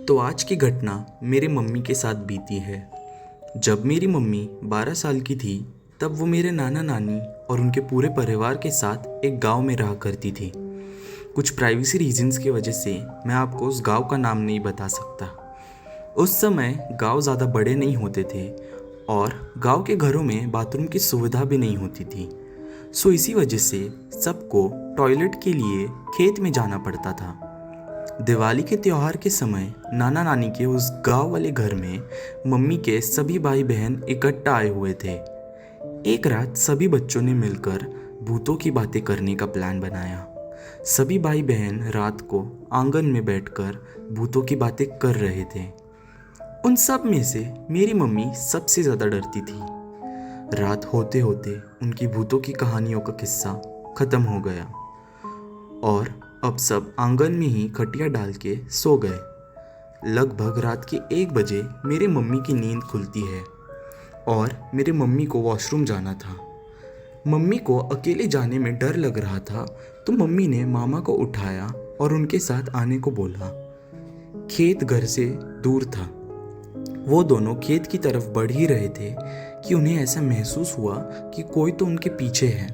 तो आज की घटना मेरी मम्मी के साथ बीती है। जब मेरी मम्मी 12 साल की थी तब वो मेरे नाना नानी और उनके पूरे परिवार के साथ एक गांव में रहा करती थी। कुछ प्राइवेसी रीजंस की वजह से मैं आपको उस गांव का नाम नहीं बता सकता। उस समय गांव ज़्यादा बड़े नहीं होते थे और गांव के घरों में बाथरूम की सुविधा भी नहीं होती थी। सो इसी वजह से सबको टॉयलेट के लिए खेत में जाना पड़ता था। दिवाली के त्योहार के समय नाना नानी के उस गांव वाले घर में मम्मी के सभी भाई बहन इकट्ठा आए हुए थे। एक रात सभी बच्चों ने मिलकर भूतों की बातें करने का प्लान बनाया। सभी भाई बहन रात को आंगन में बैठकर भूतों की बातें कर रहे थे। उन सब में से मेरी मम्मी सबसे ज़्यादा डरती थी। रात होते होते उनकी भूतों की कहानियों का किस्सा खत्म हो गया और अब सब आंगन में ही खटिया डाल के सो गए। लगभग रात के 1 बजे मेरे मम्मी की नींद खुलती है और मेरे मम्मी को वॉशरूम जाना था। मम्मी को अकेले जाने में डर लग रहा था तो मम्मी ने मामा को उठाया और उनके साथ आने को बोला। खेत घर से दूर था। वो दोनों खेत की तरफ बढ़ ही रहे थे कि उन्हें ऐसा महसूस हुआ कि कोई तो उनके पीछे है।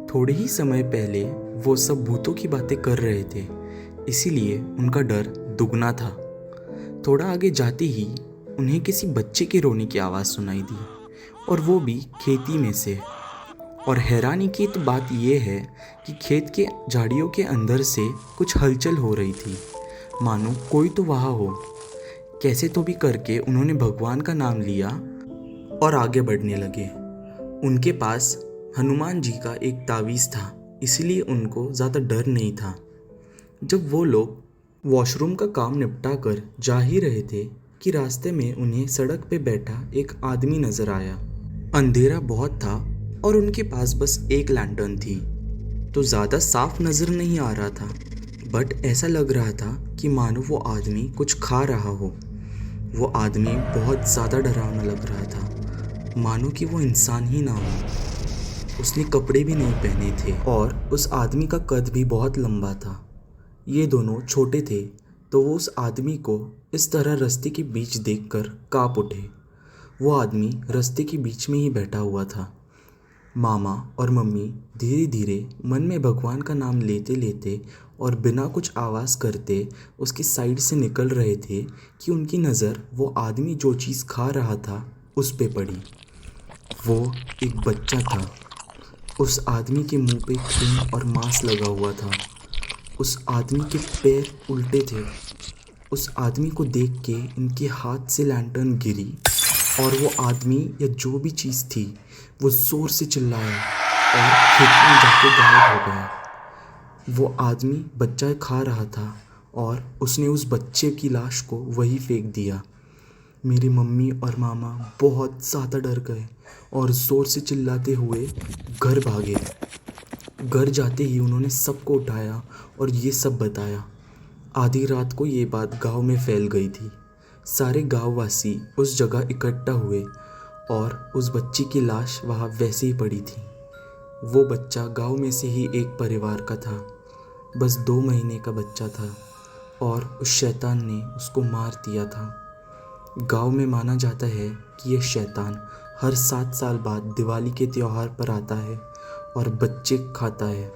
थोड़े ही समय पहले वो सब भूतों की बातें कर रहे थे, इसीलिए उनका डर दुगना था। थोड़ा आगे जाते ही उन्हें किसी बच्चे के रोने की आवाज़ सुनाई दी और वो भी खेती में से। और हैरानी की तो बात यह है कि खेत के झाड़ियों के अंदर से कुछ हलचल हो रही थी, मानो कोई तो वहाँ हो। कैसे तो भी करके उन्होंने भगवान का नाम लिया और आगे बढ़ने लगे। उनके पास हनुमान जी का एक तावीज़ था, इसलिए उनको ज़्यादा डर नहीं था। जब वो लोग वॉशरूम का काम निपटा कर जा ही रहे थे कि रास्ते में उन्हें सड़क पे बैठा एक आदमी नज़र आया। अंधेरा बहुत था और उनके पास बस एक लैंटर्न थी, तो ज़्यादा साफ नज़र नहीं आ रहा था, बट ऐसा लग रहा था कि मानो वो आदमी कुछ खा रहा हो। वो आदमी बहुत ज़्यादा डरावना लग रहा था, मानो कि वो इंसान ही ना हो। उसने कपड़े भी नहीं पहने थे और उस आदमी का कद भी बहुत लंबा था। ये दोनों छोटे थे, तो वो उस आदमी को इस तरह रास्ते के बीच देखकर काँप उठे। वो आदमी रास्ते के बीच में ही बैठा हुआ था। मामा और मम्मी धीरे धीरे मन में भगवान का नाम लेते लेते और बिना कुछ आवाज़ करते उसकी साइड से निकल रहे थे कि उनकी नज़र वो आदमी जो चीज़ खा रहा था उस पे पड़ी। वो एक बच्चा था। उस आदमी के मुंह पे खून और मांस लगा हुआ था। उस आदमी के पैर उल्टे थे। उस आदमी को देख के इनके हाथ से लैंटर्न गिरी और वो आदमी या जो भी चीज़ थी वो ज़ोर से चिल्लाया और खेत में जाके गायब हो गया। वो आदमी बच्चा खा रहा था और उसने उस बच्चे की लाश को वहीं फेंक दिया। मेरी मम्मी और मामा बहुत ज़्यादा डर गए और ज़ोर से चिल्लाते हुए घर भागे। घर जाते ही उन्होंने सबको उठाया और ये सब बताया। आधी रात को ये बात गांव में फैल गई थी। सारे गांववासी उस जगह इकट्ठा हुए और उस बच्ची की लाश वहाँ वैसे ही पड़ी थी। वो बच्चा गांव में से ही एक परिवार का था, बस 2 महीने का बच्चा था और उस शैतान ने उसको मार दिया था। गांव में माना जाता है कि यह शैतान हर 7 साल बाद दिवाली के त्योहार पर आता है और बच्चे खाता है।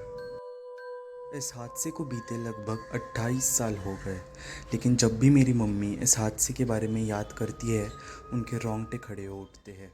इस हादसे को बीते लगभग 28 साल हो गए, लेकिन जब भी मेरी मम्मी इस हादसे के बारे में याद करती है उनके रोंगटे खड़े हो उठते हैं।